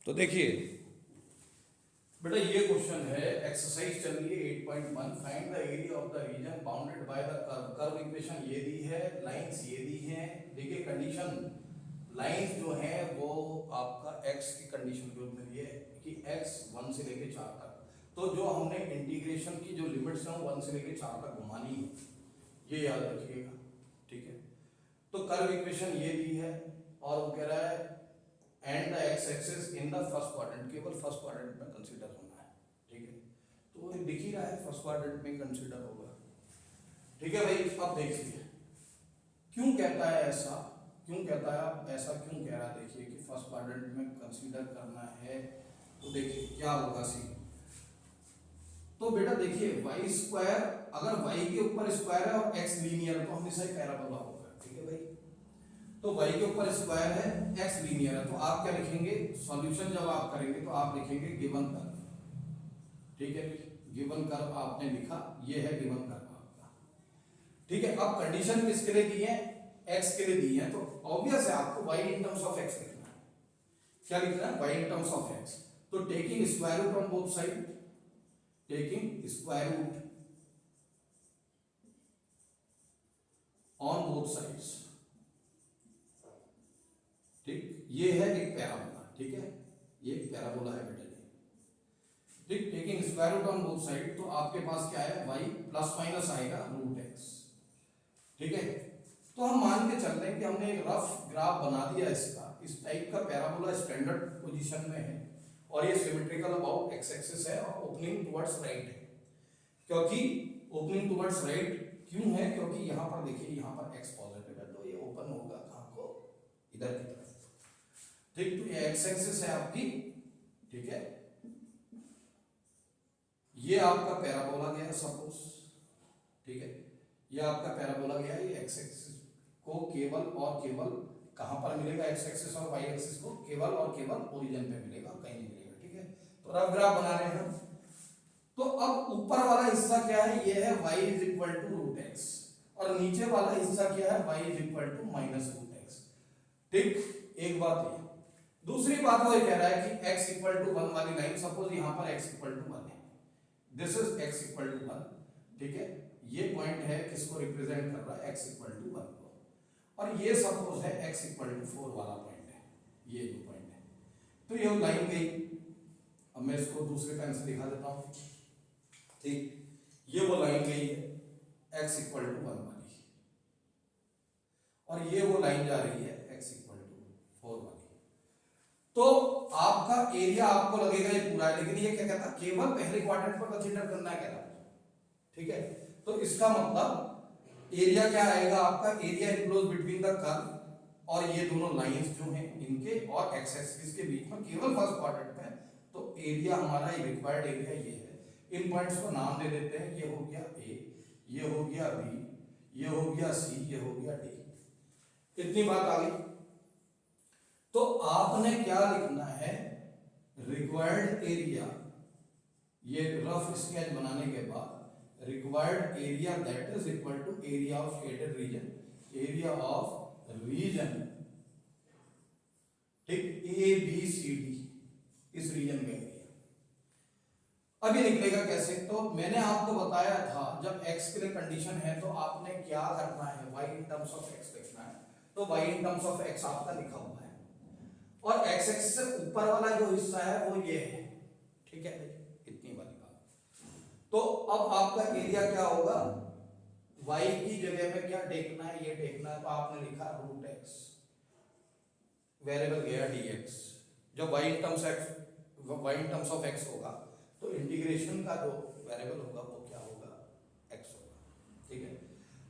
तो देखिए बेटा ये क्वेश्चन है, एक्सरसाइज चल रही है 8.1, find the area of the reason bounded by the curve. Curve equation ये दी है, लाइंस ये दी हैं। देखिए कंडीशन लाइंस जो है वो आपका x की कंडीशन के रूप में दी है कि x 1 से लेके 4 तक। तो जो हमने इंटीग्रेशन की जो लिमिट्स हैं 1 से लेके 4 तक घुमानी है, ये याद रखिएगा, ठीक है। तो कर्व इक्वेशन ये दी है और वो कह रहा है and the x axis in the first quadrant, केवल फर्स्ट क्वाड्रेंट में कंसीडर होना है, ठीक है। तो ये दिख ही रहा है फर्स्ट क्वाड्रेंट में कंसीडर होगा, ठीक है भाई। अब देखिए क्यों कहता है ऐसा, क्यों कहता है, आप ऐसा क्यों कह रहा है, देखिए कि फर्स्ट क्वाड्रेंट में कंसीडर करना है। तो देखिए क्या होगा सी, तो बेटा देखिए वाई स्क्वायर, अगर वाई के ऊपर स्क्वायर है और एक्स लीनियर है तो हमेशा ही पैराबोला होगा, ठीक है भाई। तो y के ऊपर स्क्वायर है, x लीनियर है, तो आप क्या लिखेंगे, सॉल्यूशन जब आप करेंगे तो आप लिखेंगे गिवन कर्व, ठीक है। गिवन कर्व आपने लिखा, ये है गिवन कर्व आपका, ठीक है। अब कंडीशन किसके लिए दी है, x के लिए दी है, तो ऑब्वियस है आपको y in terms of x लिखना है। क्या लिखना है, y in terms of x। तो taking square root on both side, taking square root on both sides, ठीक। ये है एक पैराबोला, ठीक है, ये एक पैराबोला है बेटा जी, ठीक। Taking square root on both side, तो आपके पास क्या है, y प्लस माइनस आएगा रूट x, ठीक है। तो हम मान के चल रहे हैं कि हमने एक रफ ग्राफ बना दिया इसका, इस टाइप का पैराबोला स्टैंडर्ड पोजीशन में है और ये सिमेट्रिकल अबाउट x एक्सिस है और ओपनिंग टुवर्ड्स राइट है। क्योंकि ओपनिंग टुवर्ड्स राइट क्यों है, क्योंकि यहां पर देखिए यहां पर x पॉजिटिव है तो ये ओपन होगा कहां को, इधर की तरफ, ठीक। तो ये x एक्सिस है आपकी, ठीक है। ये आपका पैराबोला गया सपोज, ठीक है, ये आपका पैराबोला गया, ये x एक्सिस को केवल और केवल कहां पर मिलेगा, x एक्सिस और y एक्सिस को केवल और केवल ओरिजिन पे मिलेगा, कहीं नहीं मिलेगा, ठीक है। तो रफ ग्राफ बना रहे हैं हम। तो अब ऊपर वाला हिस्सा क्या है, ये है y is equal to root x, और नीचे वाला हिस्सा क्या है, y is equal to minus root x, ठीक। एक बात ये, दूसरी बात वो कह रहा है कि x इक्वल टू 1 वाली लाइन, सपोज यहां पर x इक्वल टू 1 है, this is x equal to 1, ठीक है। ये पॉइंट है किसको रिप्रेजेंट कर रहा है, x इक्वल टू 1 को, और ये सपोज है x इक्वल टू 4 वाला पॉइंट है, ये जो पॉइंट है। तो ये लाइन गई, अब मैं इसको दूसरे पेन से दिखा देता हूं, ठीक। ये वो लाइन गई है x इक्वल टू 1 वाली, और ये वो लाइन जा रही है x इक्वल टू 4 वाली। तो आपका एरिया आपको लगेगा ये पूरा है, लेकिन ये क्या कहता है, केवल पहले क्वाड्रेंट पर कंसीडर करना है, कह रहा है, ठीक है। तो इसका मतलब एरिया क्या आएगा आपका, area enclose between the curve और ये दोनों लाइंस जो हैं इनके और एक्स एक्सिस के बीच में केवल फर्स्ट क्वाड्रेंट में, तो एरिया हमारा रिक्वायर्ड एरिया ये है। इन पॉइंट्स को नाम दे देते हैं, ये हो गया ए, ये हो गया बी, ये हो गया सी, ये हो गया डी। इतनी बात आ गई। तो आपने क्या लिखना है, रिक्वायर्ड एरिया, ये रफ स्केच बनाने के बाद required area that is equal to area of shaded region, area of region, ठीक, ए बी सी डी, इस रीजन का एरिया। अब ये निकलेगा कैसे, तो मैंने आपको बताया था जब x के लिए कंडीशन है तो आपने क्या करना है, y in terms of x लिखना है। तो y in terms of x आपका लिखा हुआ है, और x एक्सिस से ऊपर वाला जो हिस्सा है वो ये है, ठीक है, इतनी वाली बात। तो अब आपका एरिया क्या होगा, y की जगह में क्या टेकना है, ये टेकना है, तो आपने लिखा रूट x, वेरिएबल गया dx। जब y in terms of x होगा तो इंटीग्रेशन का जो वेरिएबल होगा वो क्या होगा, x होगा, ठीक है।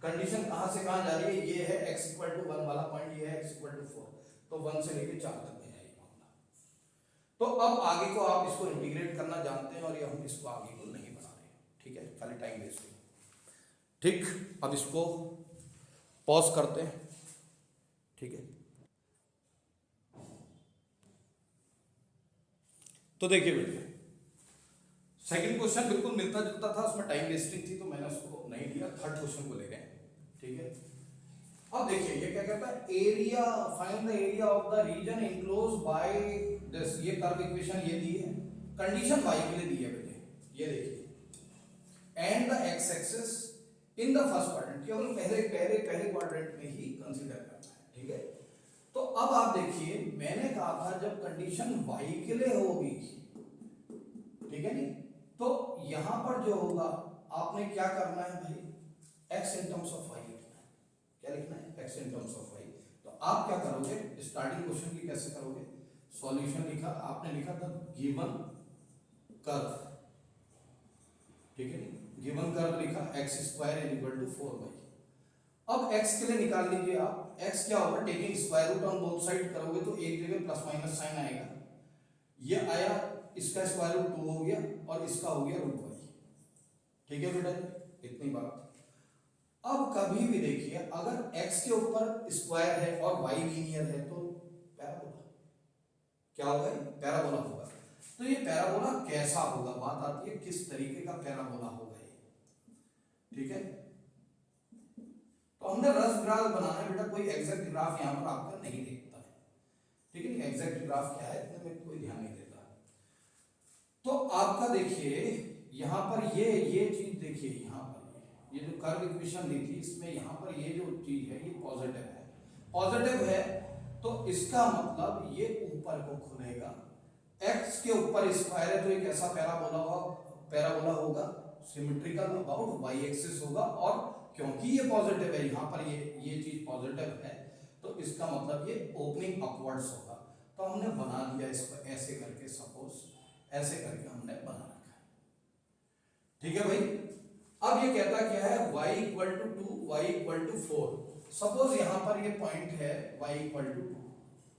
कंडीशन कहां से कहां जा रही है, ये है x इक्वल टू 1 वाला पॉइंट, ये है x इक्वल टू 4, तो 1 से लेके 4 तक गया ये मामला। तो अब आगे को आप इसको इंटीग्रेट करना जानते हैं और ये हम इसको आगे को नहीं बना रहे, ठीक है, खाली टाइम वेस्ट है, ठीक। अब इसको पॉज करते हैं, ठीक है। तो देखिए बेटे सेकंड क्वेश्चन बिल्कुल मिलता जुलता था, उसमें टाइम वेस्टिंग थी तो मैंने उसको नहीं लिया, थर्ड क्वेश्चन को ले गए, ठीक है। अब देखिए ये क्या कहता है, area, find the area of the region enclose by this, ये कर्व इक्वेशन ये दी है, कंडीशन y के लिए दी है बेटे, ये देखिए, and the x axis in the first quadrant, केवल पहले क्वाड्रेंट में ही कंसीडर करना है, ठीक है। तो अब आप देखिए मैंने कहा था जब कंडीशन y के लिए होगी, ठीक है नहीं, तो यहां पर जो होगा आपने क्या करना है भाई, x in terms of y लिखना है, क्या लिखना है, x in terms of y। तो आप क्या करोगे, स्टार्टिंग क्वेश्चन की कैसे करोगे, सॉल्यूशन लिखा आपने, लिखा था गिवन कर्व, ठीक है, गिवन कर्व लिखा x square is equal to 4y। अब x के लिए निकाल लीजिए आप, x क्या होगा, taking square root on both side करोगे तो एक जगह प्लस माइनस साइन आएगा, ये आया, इसका स्क्वायर रूट 2 हो गया और इसका हो गया रूट y, ठीक है बेटा, इतनी बात। अब कभी भी देखिए अगर x के ऊपर स्क्वायर है और y लीनियर है तो पैराबोला, क्या होगा, पैराबोला होगा। तो ये पैराबोला कैसा होगा, बात आती है किस तरीके का पैराबोला होगा ये, ठीक है। तो हमने रफ ग्राफ बनाना है बेटा, कोई एग्जैक्ट ग्राफ यहां पर आपका नहीं देखता है, ठीक है, एग्जैक्ट ग्राफ क्या है इतने में कोई ध्यान नहीं देता। तो आपका देखिए यहां पर ये चीज देखिए, यहां पर ये जो कर्व इक्वेशन दी थी इसमें यहां पर ये जो चीज है ये पॉजिटिव है, तो इसका मतलब ये ऊपर को खुलेगा, x के ऊपर स्क्वायर है तो एक ऐसा पैराबोला होगा सिमेट्रिकल अबाउट y एक्सिस होगा, और क्योंकि ये पॉजिटिव है यहां पर ये चीज पॉजिटिव है तो इसका मतलब ये ओपनिंग अपवर्ड्स होगा। तो हमने बना दिया इसको ऐसे करके, सपोज ऐसे करके हमने बना रखा है, ठीक है भाई। अब ये कहता क्या है, y equal to 2, y equal to 4, suppose यहां पर ये पॉइंट है y इक्वल टू 2,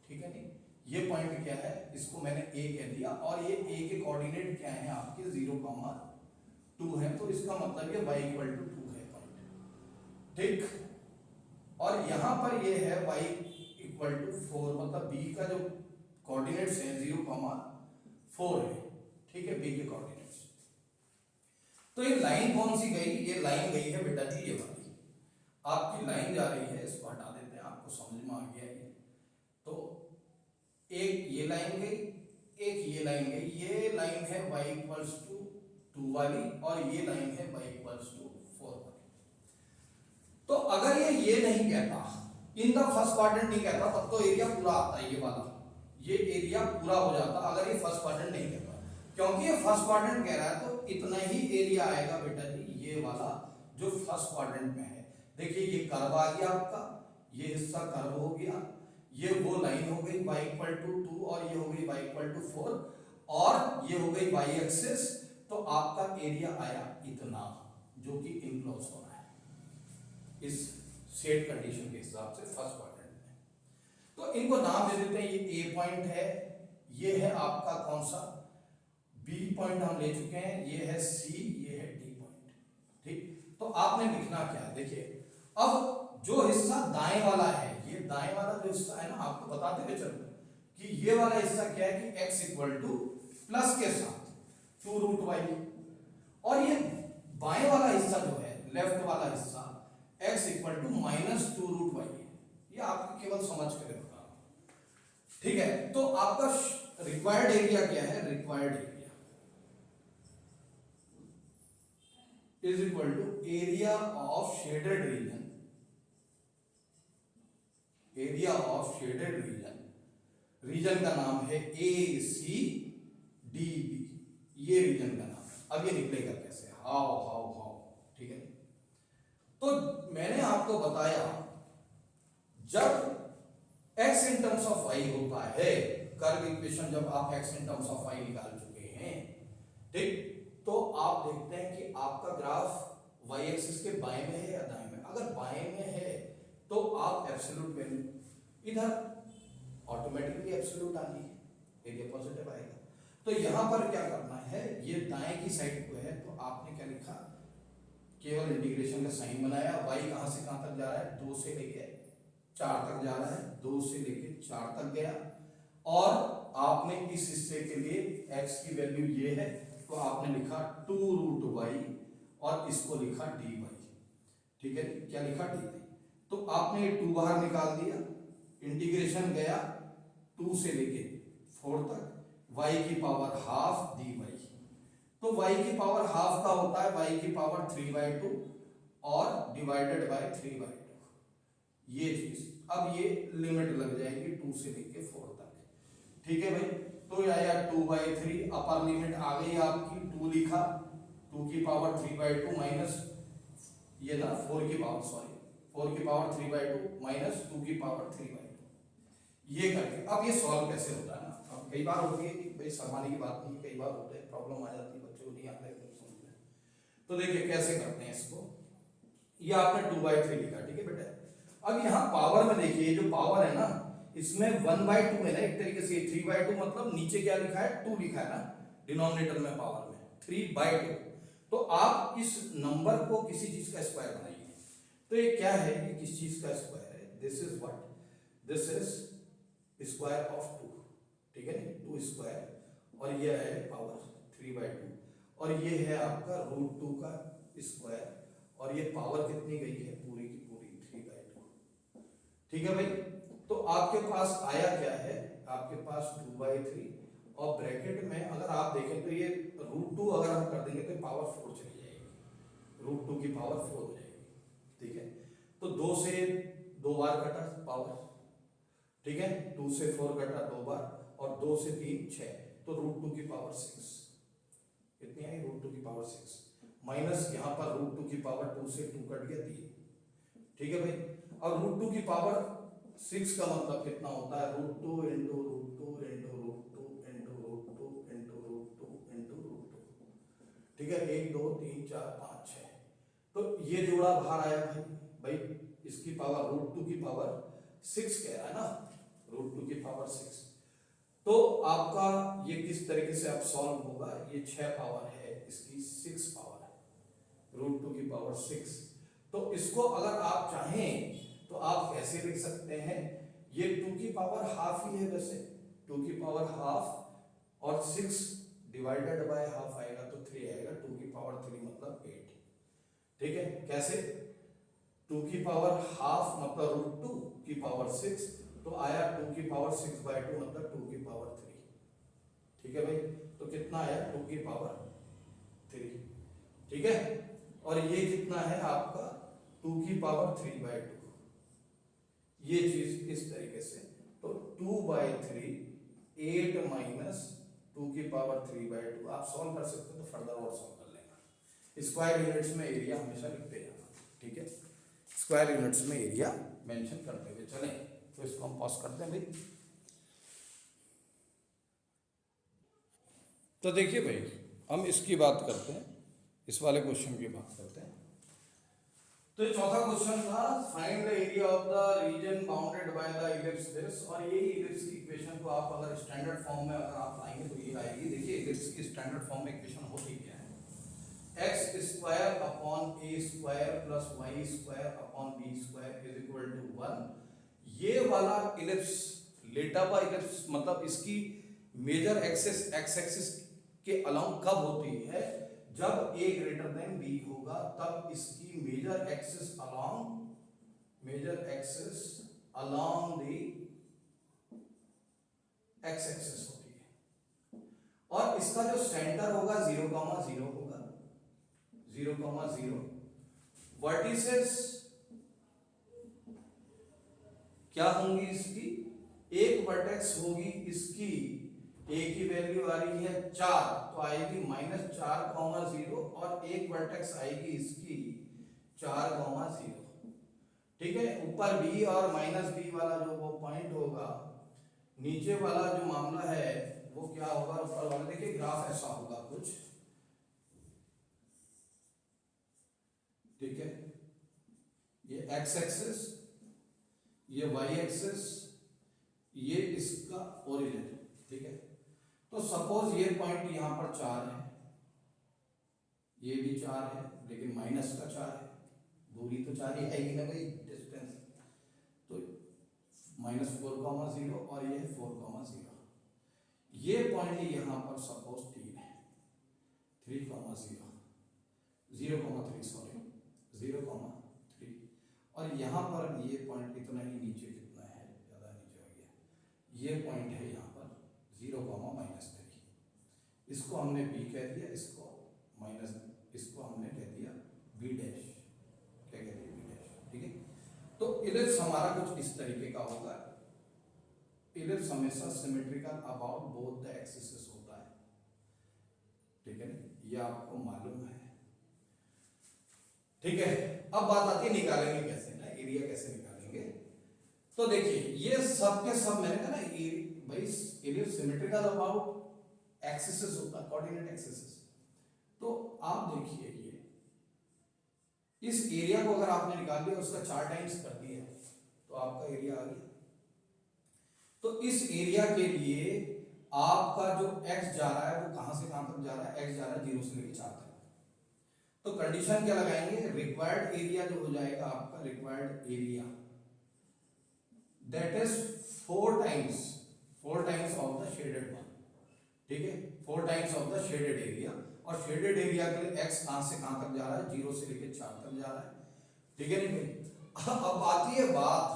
ठीक है नहीं, ये पॉइंट क्या है, इसको मैंने a कह दिया, और ये a के कोऑर्डिनेट क्या है आपके 0,2 है, तो इसका मतलब ये y इक्वल टू 2 है पॉइंट, ठीक। और यहां पर ये है y इक्वल टू 4, मतलब b का जो कोऑर्डिनेट्स है 0,4 है, ठीक है, b के कोऑर्डिनेट्स। तो ये लाइन कौन सी गई, ये लाइन गई है बेटा जी ये वाली, आपकी लाइन जा रही है, इसको हटा देते हैं, आपको समझ में आ गया ये। तो एक ये लाइन गई, एक ये लाइन गई, ये लाइन है y इक्वल्स टू 2 वाली, और ये लाइन है y इक्वल्स टू 4 वाली। तो अगर ये नहीं कहता, इन द फर्स्ट क्वाड्रेंट नहीं कहता, तब तो एरिया पूरा आता है, ये वाला, ये एरिया पूरा हो जाता अगर ये फर्स्ट क्वाड्रेंट नहीं कहता, क्योंकि ये फर्स्ट क्वाड्रेंट कह रहा है तो इतना ही एरिया आएगा बेटा जी, ये वाला जो फर्स्ट क्वाड्रेंट में है। देखिए ये कर्व आ गया आपका, ये हिस्सा कर्व हो गया, ये वो लाइन हो गई y इक्वल टू 2, और ये हो गई y इक्वल टू 4, और ये हो गई y एक्सिस, तो आपका एरिया आया इतना, जो कि इनक्लोज हो रहा है इस सेट कंडीशन के हिसाब से फर्स्ट क्वाड्रेंट में। तो इनको नाम दे देते हैं, ये a पॉइंट है, ये है आपका कौन सा, B पॉइंट हम ले चुके हैं, ये है C, ये है D पॉइंट, ठीक। तो आपने लिखना क्या है, देखिए अब जो हिस्सा दाएं वाला है, ये दाएं वाला जो हिस्सा है ना, आपको बताते हुए चलो कि ये वाला हिस्सा क्या है कि x इक्वल टू प्लस के साथ 2 रूट y, और ये बाएं वाला हिस्सा जो है, लेफ्ट वाला हिस्सा x equal to minus 2 root y है, ये आपको केवल समझ के बता रहा हूं, ठीक है। तो आपका रिक्वायर्ड एरिया क्या है, required area is equal to area of shaded region, area of shaded region, region का नाम है ACDB, ये रीजन का नाम है। अब ये निकलेगा कैसे, हाउ, ठीक है। तो मैंने आपको बताया जब x in terms of y होता है, कर्व इक्वेशन जब आप x in terms of y निकाल चुके हैं, ठीक, तो आप देखते हैं कि आपका ग्राफ y एक्सिस के बाएं में है या दाएं में। अगर बाएं में है तो आप एब्सोल्यूट वैल्यू इधर ऑटोमेटिकली एब्सोल्यूट आनी है, एरिया पॉजिटिव आएगा। तो यहां पर क्या करना है, ये दाएं की साइड को है, तो आपने क्या लिखा, केवल इंटीग्रेशन का साइन बनाया, y कहां से कहां तक जा रहा है, 2 से लेके 4 तक जा रहा है, 2 से लेके 4 तक गया, और आपने इस हिस्से के लिए x की वैल्यू ये है, तो आपने लिखा 2 रूट y, और इसको लिखा dy, ठीक है, क्या लिखा dy। तो आपने ये 2 बाहर निकाल दिया, इंटीग्रेशन गया 2 से लेके 4 तक, y की पावर हाफ dy। तो y की पावर हाफ का होता है y की पावर 3/2 और डिवाइडेड बाय 3/2, ये चीज। अब ये लिमिट लग जाएगी 2 से लेके 4 तक, ठीक है भाई। तो ये आया 2/3, अपर लिमिट आ गई आपकी, 2 लिखा, 2 की पावर 3/2 माइनस ये ना 4 की पावर, सॉरी 4 की पावर 3/2 माइनस 2 की पावर 3/2, ये करके। अब ये सॉल्व कैसे होता है ना, अब कई बार होती है कि भाई शर्माने की बात नहीं, कई बार होते हैं प्रॉब्लम आ जाती है, बच्चों को नहीं आता है समझ में। तो देखिए कैसे करते हैं इसको। ये आपने 2/3 लिखा, ठीक है बेटा। अब यहाँ पावर में देखिए, जो पावर है ना इसमें 1/2 है ना, एक तरीके से 3/2, मतलब नीचे क्या लिखा है 2 लिखा है ना, डिनोमिनेटर में पावर में 3/2। तो आप इस नंबर को किसी चीज का स्क्वायर बनाइए। तो ये क्या है, ये किस चीज का स्क्वायर है, this is what, this is square of 2, ठीक है ना, 2 स्क्वायर, और ये है पावर 3/2, और ये है आपका √2 का स्क्वायर, और ये पावर कितनी गई है पूरी की पूरी 3/2, ठीक है भाई। तो आपके पास आया क्या है, आपके पास 2/3, और ब्रैकेट में अगर आप देखें तो ये √2 अगर हम कर देंगे तो पावर 4 चली जाएगी, √2 की पावर 4 हो जाएगी, ठीक है। तो 2 से 2 बार कटा पावर, ठीक है, 2 से 4 कटा 2 बार, और 2 से 3 6, तो √2 की पावर 6 कितनी आई, √2 की पावर 6, माइनस यहाँ पर √2 की पावर 2 से 2 कट गया 3, ठीक है भाई। अब √2 की पावर 6 का मतलब कितना होता है, √2 into √2 into √2 into √2 into √2 into √2, ठीक है, 1 2 3 4 5 6। तो ये जोड़ा बाहर आया भाई, भाई इसकी पावर √2 की पावर 6 कह रहा है ना, √2 की पावर 6। तो आपका ये किस तरीके से आप सॉल्व होगा, ये 6 पावर है, इसकी 6 पावर है, √2 की पावर 6। तो इसको अगर आप चाहें तो आप कैसे लिख सकते हैं, ये 2 की पावर हाफ ही है वैसे, 2 की पावर हाफ, और 6 डिवाइडेड बाय हाफ आएगा तो 3 आएगा, 2 की पावर 3 मतलब 8, ठीक है। कैसे, 2 की पावर हाफ मतलब √2 की पावर 6, तो आया 2 की पावर 6/2 मतलब 2 की पावर 3, ठीक है भाई। तो कितना आया 2 की पावर 3, ठीक है। और ये कितना है आपका 2 की पावर 3/2, ये चीज इस तरीके से। तो 2/3 8 माइनस 2 की पावर 3/2, आप सॉल्व कर सकते हो तो फर्दर और सॉल्व कर लेना। स्क्वायर यूनिट्स में एरिया हमेशा लिखते जाना, ठीक है, स्क्वायर यूनिट्स में एरिया मेंशन करते हुए चलें। तो इसको हम पॉज करते हैं भाई। तो देखिए भाई, हम इसकी बात करते हैं, इस वाले क्वेश्चन की बात करते हैं। तो ये चौथा क्वेश्चन था, find the area of the reason bounded by the ellipse this, और ये इलिप्स की इक्वेशन को आप अगर स्टैंडर्ड फॉर्म में अगर आप लाएंगे तो ये आएगी। देखिए इलिप्स की स्टैंडर्ड फॉर्म में इक्वेशन होती क्या है, x² upon a² plus y² upon b² is equal to 1। ये वाला इलिप्स, लेटा हुआ इलिप्स, मतलब इसकी मेजर एक्सिस x एक्सिस के अलाउंग कब होती है, जब a ग्रेटर देन b होगा, तब इसकी major axis along the x axis होती है, और इसका जो सेंटर होगा 0,0 होगा, 0,0। वर्टिसेस क्या होंगी इसकी, एक वर्टेक्स होगी इसकी, a की वैल्यू आ रही है 4, तो आएगी -4,0, और एक वर्टेक्स आएगी इसकी 4,0, ठीक है। ऊपर b और -b वाला जो वो पॉइंट होगा, नीचे वाला जो मामला है वो क्या होगा, ऊपर वाला देखिए ग्राफ ऐसा होगा कुछ, ठीक है, ये x एक्सिस, ये y एक्सिस, ये इसका ओरिजिन, ठीक है। तो सपोज ये पॉइंट यहां पर 4 है, ये भी 4 है, लेकिन माइनस का 4 है, दूरी तो 4 ही आएगी ना भाई, डिस्टेंस। तो -4,0 और ये 4,0, ये पॉइंट यहां पर सपोज 3 है, 3,0, 0,3 सॉरी 0,3, और यहाँ पर ये पॉइंट इतना ही नीचे कितना है, ज़्यादा नीचे हो गया, ये पॉइंट है यहाँ पर 0,-3, इसको हमने b कह दिया, इसको माइनस, इसको हमने कह दिया b डैश, क्या कह दिया b डैश, ठीक है। तो इलिप्स हमारा कुछ इस तरीके का होगा, इलिप्स हमेशा symmetrical about both the axis होता है, ठीक है ना, ये आपको मालूम है, ठीक है। अब बात आती है निकालेंगे कैसे ना, एरिया कैसे निकालेंगे। तो देखिए ये सब के सब मैंने कहा ना भाई इलिप्स सिमेट्रिकल अबाउट एक्सिस होता है, कोऑर्डिनेट एक्सिस। तो आप देखिए ये इस एरिया को अगर आपने निकाल लिया, उसका 4 टाइम्स कर दिया तो आपका एरिया आ गया। तो इस एरिया के लिए आपका जो x जा रहा है वो कहां से कहां तक जा रहा है, x जा रहा है 0 से लेकर 4 तक। तो कंडीशन क्या लगाएंगे, रिक्वायर्ड एरिया जो हो जाएगा आपका, required area that is 4 times of the shaded one, ठीक है, 4 times of the shaded area. और शेडेड एरिया के लिए x कहां से कहां तक जा रहा है, 0 से लेकर 4 तक जा रहा है, ठीक है नहीं भाई। अब आती है बात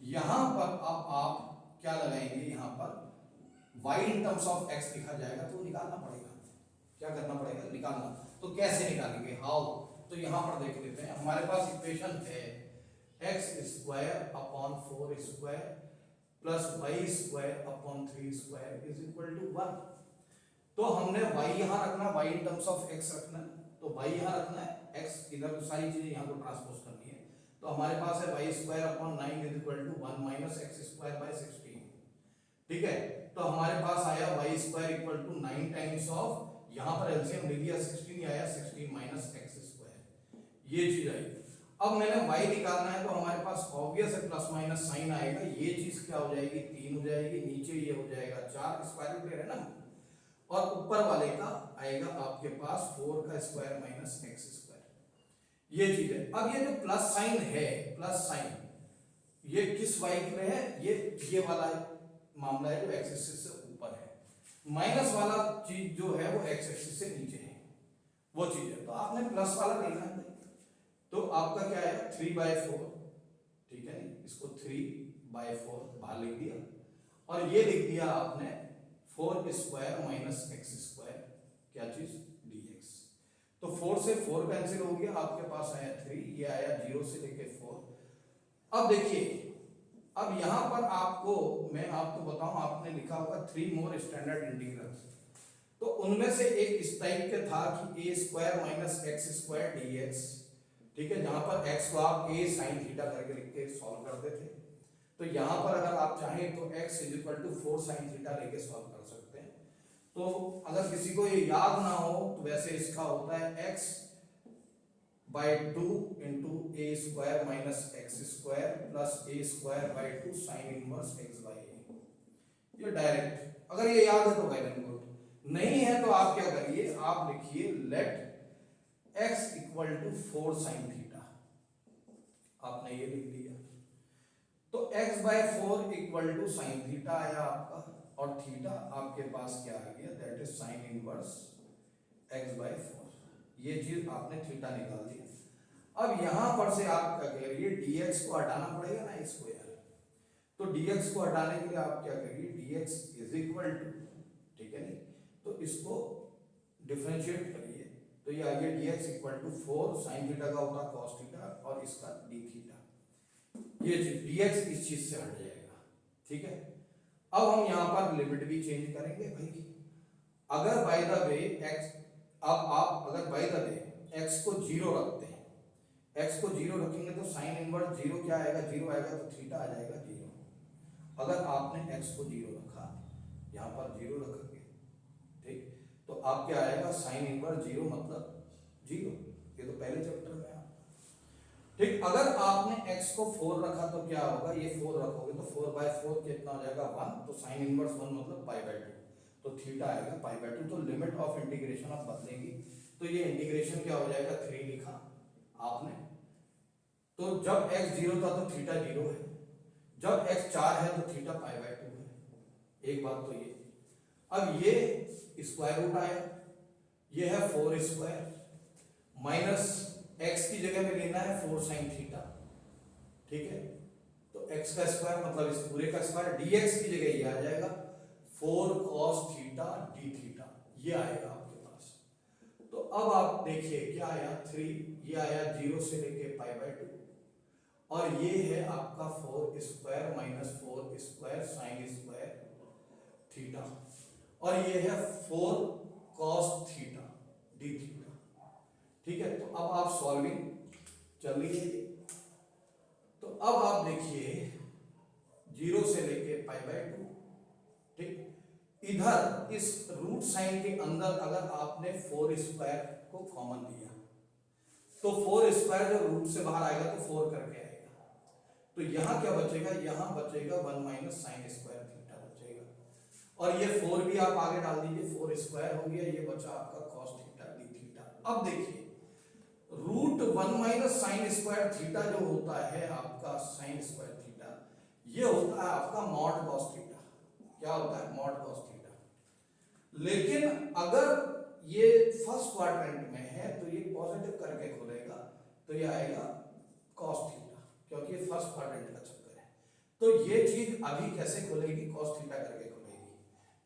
यहां पर, अब आप क्या लगाएंगे, यहां पर y in terms of x लिखा जाएगा तो निकालना पड़ेगा, क्या करना पड़ेगा, निकालना। तो कैसे निकालेंगे, हाउ, तो यहां पर देख लेते हैं, हमारे पास इक्वेशन है x square upon 4 square plus y square upon 3 square is equal to 1। तो हमने y यहां रखना, y in terms of x रखना, तो y यहां रखना है, x इधर सारी चीजें यहां को ट्रांसपोज करनी है। तो हमारे पास है y square upon 9 is equal to 1 minus x square by 16, ठीक है। तो हमारे पास आया y square equal to 9 times of, यहां पर एलसीएम ले लिया 16 आया, 16 माइनस x स्क्वायर, ये चीज आई। अब मैंने y निकालना है तो हमारे पास ऑब्वियस है प्लस माइनस साइन आएगा, ये चीज क्या हो जाएगी 3 हो जाएगी, नीचे ये हो जाएगा 4, स्क्वायर रूट ले रहे हैं ना, और ऊपर वाले का आएगा आपके पास 4 का स्क्वायर माइनस x स्क्वायर, ये चीज है। अब ये जो प्लस साइन है, प्लस साइन ये किस y के लिए है, ये वाला मामला है जो x एक्सिस से ऊपर है, माइनस वाला चीज जो है वो x एक्सिस से नीचे है, वो चीज है। तो आपने प्लस वाला लेना है, तो आपका क्या है 3/4, ठीक है नहीं, इसको 3/4 बाहर लिख दिया, और ये लिख दिया आपने 4 स्क्वायर माइनस x स्क्वायर, क्या चीज dx। तो 4 से 4 कैंसिल हो गया, आपके पास आया 3, ये आया 0 से लेके 4। अब देखिए, अब यहां पर आपको मैं आपको बताऊं, आपने लिखा होगा 3 मोर स्टैंडर्ड इंटीग्रल्स, तो उनमें से एक इस टाइप के था कि a square minus x square dx, ठीक है, जहां पर x को आप a sin थीटा करके लिख के सॉल्व करते थे। तो यहां पर अगर आप चाहें तो x is equal to 4 sin theta लेके सॉल्व कर सकते हैं। तो अगर किसी को ये याद ना हो तो वैसे इसका होता है x by 2 into a square minus x square plus a square by 2 sine inverse x by a, ये डायरेक्ट, अगर ये याद है तो वेल एंड गुड, नहीं है तो आप क्या करिए, आप लिखिए let x equal to 4 sine theta, आपने ये लिख दिया। तो x by 4 equal to sine theta आया आपका, और थीटा आपके पास क्या आ गया, that is sine inverse x by 4, ये चीज आपने थीटा निकाल दिया। अब यहां पर से आप क्या करिए, dx को हटाना पड़ेगा ना इसको यार, तो dx को हटाने के लिए आप क्या करिए, dx इज इक्वल टू, ठीक है नहीं, तो इसको डिफरेंशिएट करिए, तो ये आ गया dx equal to 4 sine theta का होगा cos थीटा और इसका d थीटा, ये चीज dx इस चीज से हट जाएगा, ठीक है। अब हम यहां पर लिमिट भी चेंज करेंगे भाई, अगर बाय द वे x, अब आप अगर बाय द वे x को 0 रखते हैं, x को 0 रखेंगे तो साइन इनवर्स 0 क्या आएगा, 0 आएगा, तो थीटा आ जाएगा 0। अगर आपने x को 0 रखा, यहां पर 0 रखेंगे, ठीक, तो आप क्या आएगा, साइन इनवर्स 0 मतलब 0, ये तो पहले चैप्टर में आप, ठीक। अगर आपने x को 4 रखा तो क्या होगा, ये 4 रखोगे तो 4/4 कितना हो जाएगा 1, तो साइन इनवर्स 1 मतलब π/2, तो थीटा आएगा π/2। तो लिमिट ऑफ इंटीग्रेशन आप बदलेंगी, तो ये इंटीग्रेशन क्या हो जाएगा, 3 लिखा आपने, तो जब x 0 था तो थीटा 0 है, जब x 4 है तो थीटा π/2 है, एक बात तो ये। अब ये स्क्वायर रूट आया, ये है 4 स्क्वायर माइनस x की जगह में लेना है 4 साइन थीटा, ठीक है, तो x का स्क्वायर मतलब इस पूरे का स्क्वायर, dx की जगह ये आ जाएगा 4 cos थीटा d थीटा, ये आएगा आपके पास। तो अब आप देखिए क्या आया 3, ये आया 0 से लेके π/2, और ये है आपका 4 square minus 4 square sine square theta, और ये है 4 cos थीटा d थीटा। ठीक है, तो अब आप सॉल्विंग चल रही है, तो अब आप देखिए 0 से लेके π/2, ठीक, इधर इस रूट साइन के अंदर अगर आपने 4 स्क्वायर को कॉमन लिया तो 4 स्क्वायर जब रूट से बाहर आएगा तो 4 करके आएगा, तो यहां क्या बचेगा, यहां बचेगा 1 माइनस साइन स्क्वायर थीटा बचेगा, और ये 4 भी आप आगे डाल दीजिए, 4 स्क्वायर हो गया, ये बचा आपका cos थीटा d थीटा। अब देखिए root 1 minus sine square theta जो होता है आपका साइन स्क्वायर थीटा, ये होता है आपका मॉड cos थीटा। क्या होता है, मॉड cos थीटा। लेकिन अगर ये फर्स्ट क्वाड्रेंट में है तो ये पॉजिटिव करके खुलेगा, तो ये आएगा cos थीटा, क्योंकि ये फर्स्ट क्वाड्रेंट का चक्कर है। तो ये चीज अभी कैसे खुलेगी, cos थीटा करके खुलेगी।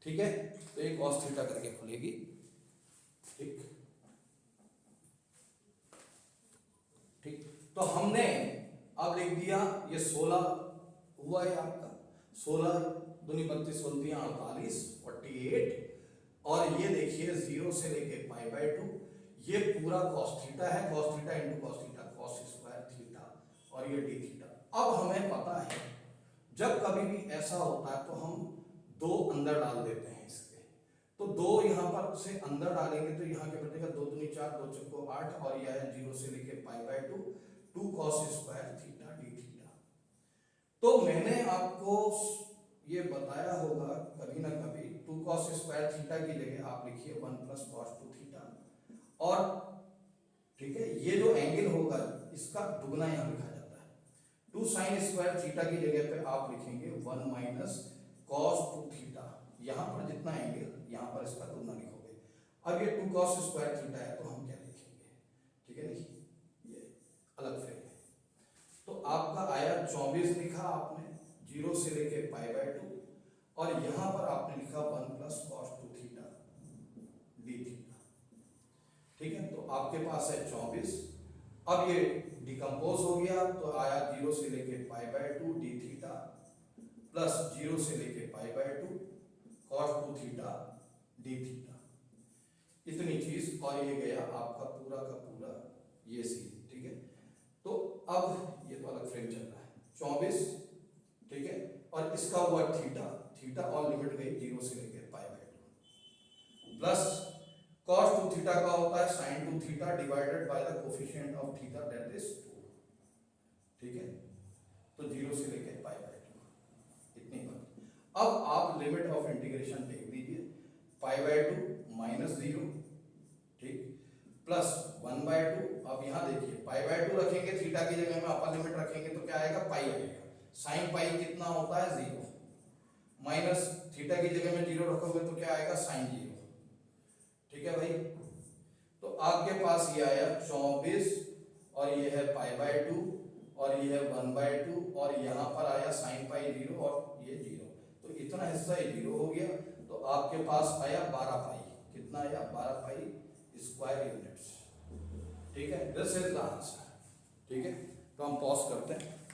ठीक है, तो ये cos थीटा करके खुलेगी। ठीक ठीक, तो हमने अब लिख दिया ये 16 हुआ है आपका, 16 दूनी 32 16 48 48, और ये देखिए 0 से लेके π/2, ये पूरा cos थीटा है, cos theta into cos theta, cos square theta, और ये d थीटा। अब हमें पता है जब कभी भी ऐसा होता है तो हम 2 अंदर डाल देते हैं इसके, तो 2 यहाँ पर से अंदर डालेंगे तो यहाँ के बचेगा 2 दूनी 4 2 चौको 8, और यह है 0 से लेके π/2 2 cos square theta d theta. तो मैंने आपको ये बताया होगा कभी ना कभी, 2 cos स्क्वायर थीटा की जगह आप लिखिए 1 प्लस cos 2 थीटा, और ठीक है ये जो एंगल होगा इसका दुगना यहाँ लिखा जाता है, 2 साइन स्क्वायर थीटा की जगह पे आप लिखेंगे 1 माइनस cos 2 थीटा, यहाँ पर जितना एंगल यहाँ पर इसका दुगना लिखोगे। अब ये 2 cos स्क्वायर थीटा है तो हम क्या लिखेंगे, ठीक है, देखिए ये अलग फ्रेम है, तो आपका आया 24 लिखा आपने 0 से लेके π/2, और यहां पर आपने लिखा 1 plus cos 2 theta d theta. ठीक है, तो आपके पास है 24। अब ये डिकम्पोज हो गया तो आया 0 से लेके π/2 d थीटा प्लस 0 से लेके π/2 cos 2 थीटा d थीटा, इतनी चीज, और ये गया आपका पूरा का पूरा ये सी। ठीक है, तो अब ये तो अलग फ्रेम चल रहा है 24, ठीक है, और इसका हुआ थीटा थीटा, और लिमिट गई 0 से लेके π/2 प्लस cos 2 थीटा का होता है sin 2 theta divided by the coefficient of theta that is 2। ठीक है, तो 0 से लेके π/2 इतनी बात। अब आप लिमिट ऑफ इंटीग्रेशन देख दीजिए, π/2 माइनस 0, ठीक, प्लस 1/2। अब यहाँ देखिए π/2 रखेंगे, थीटा की जगह में अपर लिमिट रखेंगे तो क्या आएगा, पाई आएगा, साइन पाई कितना होता है 0, माइनस थीटा की जगह में 0 रखोगे तो क्या आएगा, साइन 0। ठीक है भाई, तो आपके पास ये आया 24, और ये है π/2, और ये है 1/2, और यहाँ पर आया साइन पाई 0, और ये 0, तो इतना हिस्सा ही 0 हो गया, तो आपके पास आया 12 पाई। कितना आया, 12 पाई स्क्वायर यूनिट्स। ठीक है, दिस इज द आंसर। ठीक है, तो हम पॉज करते हैं।